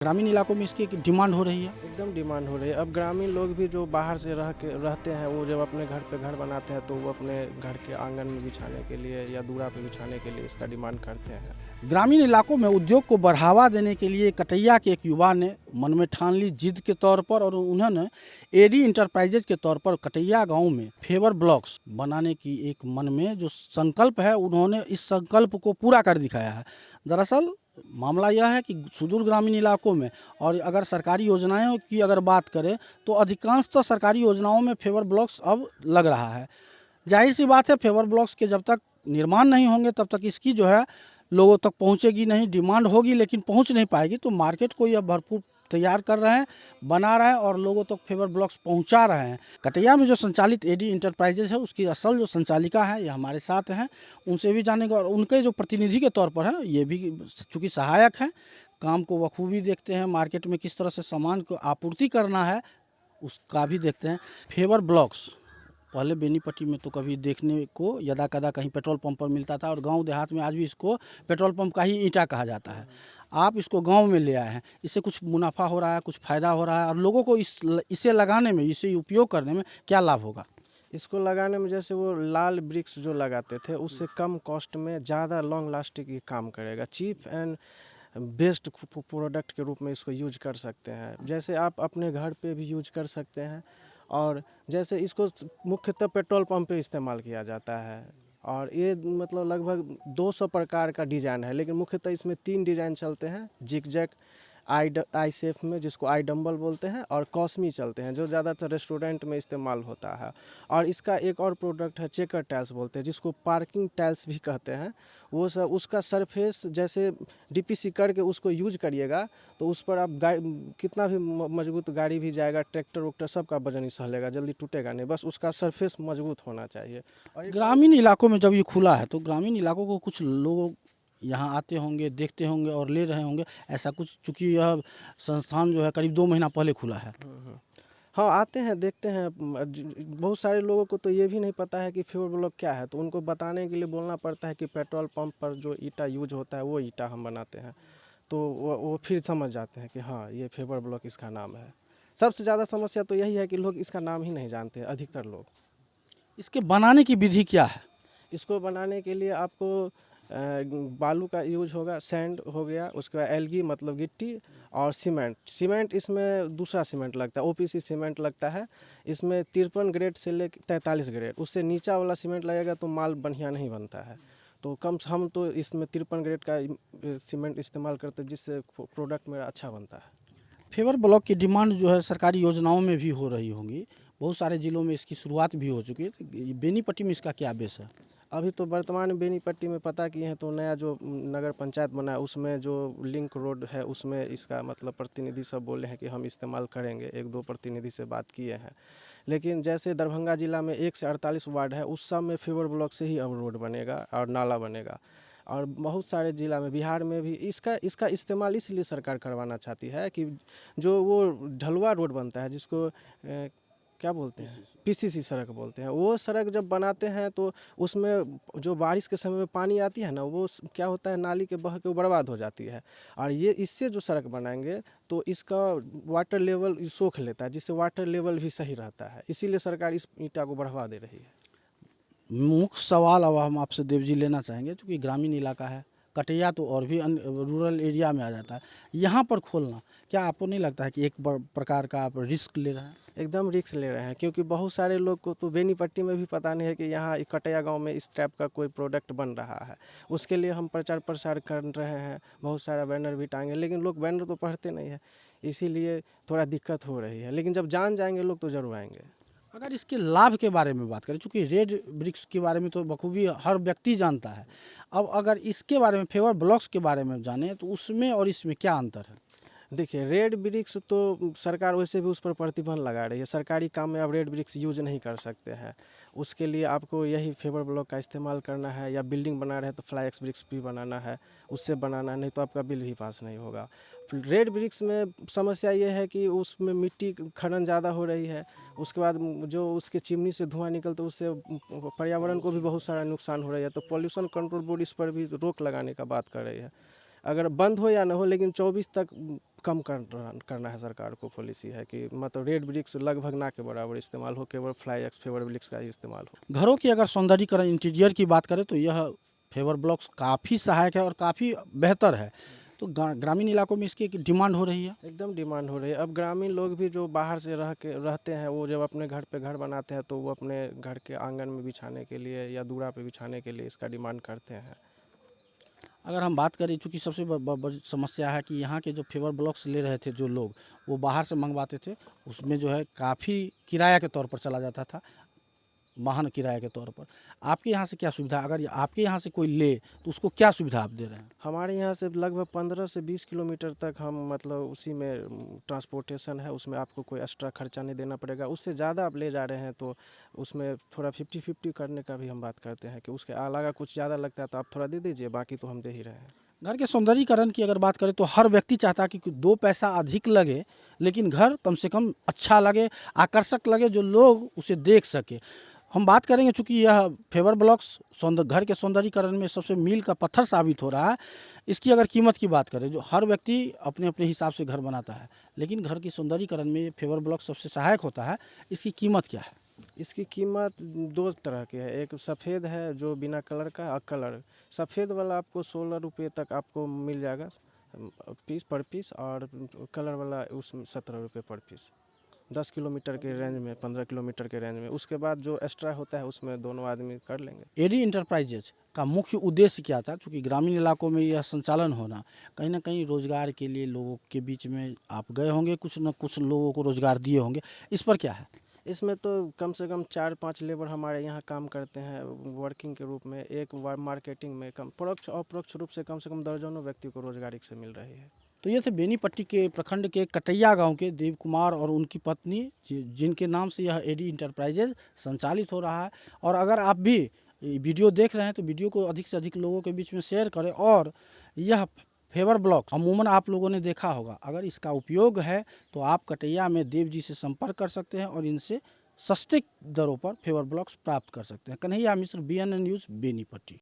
ग्रामीण इलाकों में इसकी एक डिमांड हो रही है। एकदम डिमांड हो रही है। अब ग्रामीण लोग भी जो बाहर से रहते हैं, वो जब अपने घर पे घर बनाते हैं तो वो अपने घर के आंगन में बिछाने के लिए या दूरा पे बिछाने के लिए इसका डिमांड करते हैं। ग्रामीण इलाकों में उद्योग को बढ़ावा देने के लिए कटैया के एक युवा ने मन में ठान ली जिद के तौर पर, और उन्होंने एडी इंटरप्राइजेज के तौर पर कटैया गांव में फेवर ब्लॉक्स बनाने की एक मन में जो संकल्प है, उन्होंने इस संकल्प को पूरा कर दिखाया है। दरअसल मामला यह है कि सुदूर ग्रामीण इलाकों में, और अगर सरकारी योजनाओं की अगर बात करें तो अधिकांशतः सरकारी योजनाओं में फेवर ब्लॉक्स अब लग रहा है। जाहिर सी बात है, फेवर ब्लॉक्स के जब तक निर्माण नहीं होंगे तब तक इसकी जो है लोगों तक पहुंचेगी नहीं। डिमांड होगी लेकिन पहुंच नहीं पाएगी। तो मार्केट को यह भरपूर तैयार कर रहे हैं, बना रहे हैं और लोगों तक फेवर ब्लॉक्स पहुंचा रहे हैं। कटैया में जो संचालित एडी इंटरप्राइजेज है, उसकी असल जो संचालिका है ये हमारे साथ हैं, उनसे भी जानेंगे। और उनके जो प्रतिनिधि के तौर पर है, ये भी चूँकि सहायक हैं, काम को बखूबी देखते हैं, मार्केट में किस तरह से सामान को आपूर्ति करना है उसका भी देखते हैं। फेवर ब्लॉक्स पहले बेनीपट्टी में तो कभी देखने को यदा कदा कहीं पेट्रोल पंप पर मिलता था, और गांव देहात में आज भी इसको पेट्रोल पंप का ही ईंटा कहा जाता है। आप इसको गांव में ले आए हैं, इससे कुछ मुनाफा हो रहा है, कुछ फ़ायदा हो रहा है, और लोगों को इसे लगाने में, इसे उपयोग करने में क्या लाभ होगा? इसको लगाने में जैसे वो लाल ब्रिक्स जो लगाते थे, उससे कम कॉस्ट में ज़्यादा लॉन्ग लास्टिंग ये काम करेगा। चीप एंड बेस्ट प्रोडक्ट के रूप में इसको यूज कर सकते हैं। जैसे आप अपने घर पे भी यूज कर सकते हैं, और जैसे इसको मुख्यतः पेट्रोल पंप पे इस्तेमाल किया जाता है। और ये मतलब लगभग 200 प्रकार का डिज़ाइन है, लेकिन मुख्यतः इसमें 3 डिज़ाइन चलते हैं। जिग जैग आई सेफ में, जिसको आई डंबल बोलते हैं, और कॉस्मी चलते हैं, जो ज़्यादातर रेस्टोरेंट में इस्तेमाल होता है। और इसका एक और प्रोडक्ट है चेकर टाइल्स बोलते हैं, जिसको पार्किंग टाइल्स भी कहते हैं। वो सब उसका सरफेस जैसे डीपीसी करके उसको यूज करिएगा तो उस पर आप कितना भी मजबूत गाड़ी भी जाएगा, ट्रैक्टर वैक्टर सबका वजन ही सह लेगा, जल्दी टूटेगा नहीं। बस उसका सरफेस मजबूत होना चाहिए। और ग्रामीण इलाकों में जब ये खुला है तो ग्रामीण इलाकों को कुछ लोग यहाँ आते होंगे, देखते होंगे और ले रहे होंगे, ऐसा कुछ? चूँकि यह संस्थान जो है करीब 2 महीना पहले खुला है। हाँ, आते हैं, देखते हैं। बहुत सारे लोगों को तो ये भी नहीं पता है कि फेवर ब्लॉक क्या है, तो उनको बताने के लिए बोलना पड़ता है कि पेट्रोल पंप पर जो ईंटा यूज होता है वो ईंटा हम बनाते हैं। तो वो फिर समझ जाते हैं कि हाँ, ये फेवर ब्लॉक इसका नाम है। सबसे ज़्यादा समस्या तो यही है कि लोग इसका नाम ही नहीं जानते, अधिकतर लोग। इसके बनाने की विधि क्या है? इसको बनाने के लिए आपको बालू का यूज होगा, सैंड हो गया, उसके बाद एल्गी मतलब गिट्टी, और सीमेंट इसमें दूसरा सीमेंट लगता है, ओपीसी सीमेंट लगता है। इसमें 53 ग्रेड से लेकर 43 ग्रेड, उससे नीचा वाला सीमेंट लगेगा तो माल बढ़िया नहीं बनता है। तो हम तो इसमें 53 ग्रेड का सीमेंट इस्तेमाल करते हैं, जिससे प्रोडक्ट मेरा अच्छा बनता है। फेवर ब्लॉक की डिमांड जो है सरकारी योजनाओं में भी हो रही होंगी, बहुत सारे जिलों में इसकी शुरुआत भी हो चुकी है। तो बेनीपट्टी में इसका क्या बेस है? अभी तो वर्तमान में बेनीपट्टी में पता किए हैं, तो नया जो नगर पंचायत बना है उसमें जो लिंक रोड है उसमें इसका मतलब प्रतिनिधि सब बोले हैं कि हम इस्तेमाल करेंगे। 1-2 प्रतिनिधि से बात किए हैं। लेकिन जैसे दरभंगा जिला में 1 से 48 वार्ड है, उस सब में फेवर ब्लॉक से ही अब रोड बनेगा और नाला बनेगा। और बहुत सारे जिला में, बिहार में भी इसका इस्तेमाल इसलिए सरकार करवाना चाहती है कि जो वो ढलुआ रोड बनता है, जिसको क्या बोलते हैं, पीसीसी सड़क बोलते हैं, वो सड़क जब बनाते हैं तो उसमें जो बारिश के समय में पानी आती है ना, वो क्या होता है, नाली के बह के वो बर्बाद हो जाती है। और ये इससे जो सड़क बनाएंगे तो इसका वाटर लेवल सोख लेता है, जिससे वाटर लेवल भी सही रहता है। इसीलिए सरकार इस ईंटा को बढ़ावा दे रही है। मुख्य सवाल अब हम आपसे देव जी लेना चाहेंगे, क्योंकि ग्रामीण इलाका है, कटैया तो और भी रूरल एरिया में आ जाता है। यहाँ पर खोलना, क्या आपको नहीं लगता है कि एक प्रकार का आप रिस्क ले रहे हैं? एकदम रिस्क ले रहे हैं, क्योंकि बहुत सारे लोग को तो बेनीपट्टी में भी पता नहीं है कि यहाँ कटैया गांव में इस टाइप का कोई प्रोडक्ट बन रहा है। उसके लिए हम प्रचार प्रसार कर रहे हैं, बहुत सारा बैनर भी टांगे, लेकिन लोग बैनर तो पढ़ते नहीं है, इसीलिए थोड़ा दिक्कत हो रही है। लेकिन जब जान जाएंगे लोग तो जरूर आएंगे। अगर इसके लाभ के बारे में बात करें, चूँकि रेड ब्रिक्स के बारे में तो बखूबी हर व्यक्ति जानता है, अब अगर इसके बारे में, फेवर ब्लॉक्स के बारे में जाने, तो उसमें और इसमें क्या अंतर है? देखिए, रेड ब्रिक्स तो सरकार वैसे भी उस पर प्रतिबंध लगा रही है। सरकारी काम में आप रेड ब्रिक्स यूज नहीं कर सकते हैं। उसके लिए आपको यही फेवर ब्लॉक का इस्तेमाल करना है, या बिल्डिंग बना रहे हैं तो फ्लाई एक्स ब्रिक्स भी बनाना है, उससे बनाना है, नहीं तो आपका बिल भी पास नहीं होगा। रेड ब्रिक्स में समस्या ये है कि उसमें मिट्टी खनन ज़्यादा हो रही है। उसके बाद जो उसके चिमनी से धुआं निकलता है, उससे पर्यावरण को भी बहुत सारा नुकसान हो रहा है। तो पॉल्यूशन कंट्रोल बोर्ड इस पर भी रोक लगाने का बात कर रही है। अगर बंद हो या ना हो, लेकिन 24 तक कम करना है। सरकार को पॉलिसी है कि मतलब रेड ब्रिक्स लगभग ना के बराबर इस्तेमाल हो, केवल फ्लाई एक्स फेवर ब्रिक्स का ही इस्तेमाल हो। घरों की अगर सौंदर्यीकरण इंटीरियर की बात करें तो यह फेवर ब्लॉक्स काफ़ी सहायक है और काफ़ी बेहतर है। तो ग्रामीण इलाकों में इसकी एक डिमांड हो रही है। एकदम डिमांड हो रही है। अब ग्रामीण लोग भी जो बाहर से रहते हैं, वो जब अपने घर पे घर बनाते हैं तो वो अपने घर के आंगन में बिछाने के लिए या दूरा पे बिछाने के लिए इसका डिमांड करते हैं। अगर हम बात करें, चूँकि सबसे बड़ी समस्या है कि यहाँ के जो फेवर ब्लॉक्स ले रहे थे जो लोग, वो बाहर से मंगवाते थे, उसमें जो है काफ़ी किराया के तौर पर चला जाता था, वाहन किराए के तौर पर। आपके यहाँ से क्या सुविधा, अगर आपके यहाँ से कोई ले तो उसको क्या सुविधा आप दे रहे हैं? हमारे यहाँ से लगभग 15 से 20 किलोमीटर तक हम मतलब उसी में ट्रांसपोर्टेशन है, उसमें आपको कोई एक्स्ट्रा खर्चा नहीं देना पड़ेगा। उससे ज़्यादा आप ले जा रहे हैं तो उसमें थोड़ा 50-50 करने का भी हम बात करते हैं कि उसके अलावा कुछ ज़्यादा लगता है तो आप थोड़ा दे दीजिए, बाकी तो हम दे ही रहे हैं। घर के सौंदर्यीकरण की अगर बात करें तो हर व्यक्ति चाहता है कि कुछ 2 पैसा अधिक लगे, लेकिन घर कम से कम अच्छा लगे, आकर्षक लगे, जो लोग उसे देख सकें। हम बात करेंगे, चूँकि यह फेवर ब्लॉक्स घर के सौंदर्यीकरण में सबसे मील का पत्थर साबित हो रहा है। इसकी अगर कीमत की बात करें, जो हर व्यक्ति अपने-अपने हिसाब से घर बनाता है, लेकिन घर के सौंदर्यीकरण में ये फेवर ब्लॉक सबसे सहायक होता है। इसकी कीमत क्या है? इसकी कीमत 2 तरह की है, एक सफ़ेद है जो बिना कलर का, और कलर। सफ़ेद वाला आपको 16 रुपये तक आपको मिल जाएगा पर पीस, और कलर वाला उसमें 17 रुपये पर पीस। 10 किलोमीटर के रेंज में, 15 किलोमीटर के रेंज में। उसके बाद जो एक्स्ट्रा होता है उसमें दोनों आदमी कर लेंगे। एडी इंटरप्राइजेज का मुख्य उद्देश्य क्या था? चूँकि ग्रामीण इलाकों में यह संचालन होना, कहीं न कहीं रोज़गार के लिए लोगों के बीच में आप गए होंगे, कुछ न कुछ लोगों को रोज़गार दिए होंगे। इस पर क्या है? इसमें तो कम से कम 4-5 लेबर हमारे यहाँ काम करते हैं वर्किंग के रूप में। एक मार्केटिंग में कम परोक्ष अपरोक्ष रूप से कम दर्जनों व्यक्ति को रोजगार इससे मिल रही है। तो ये थे बेनीपट्टी के प्रखंड के कटैया गांव के देव कुमार और उनकी पत्नी, जिनके नाम से यह एडी इंटरप्राइजेज संचालित हो रहा है। और अगर आप भी ये वीडियो देख रहे हैं तो वीडियो को अधिक से अधिक लोगों के बीच में शेयर करें। और यह फेवर ब्लॉक अमूमन आप लोगों ने देखा होगा, अगर इसका उपयोग है तो आप कटैया में देव जी से संपर्क कर सकते हैं और इनसे सस्ते दरों पर फेवर ब्लॉक्स प्राप्त कर सकते हैं। कन्हैया मिश्र, BNN न्यूज़, बेनीपट्टी।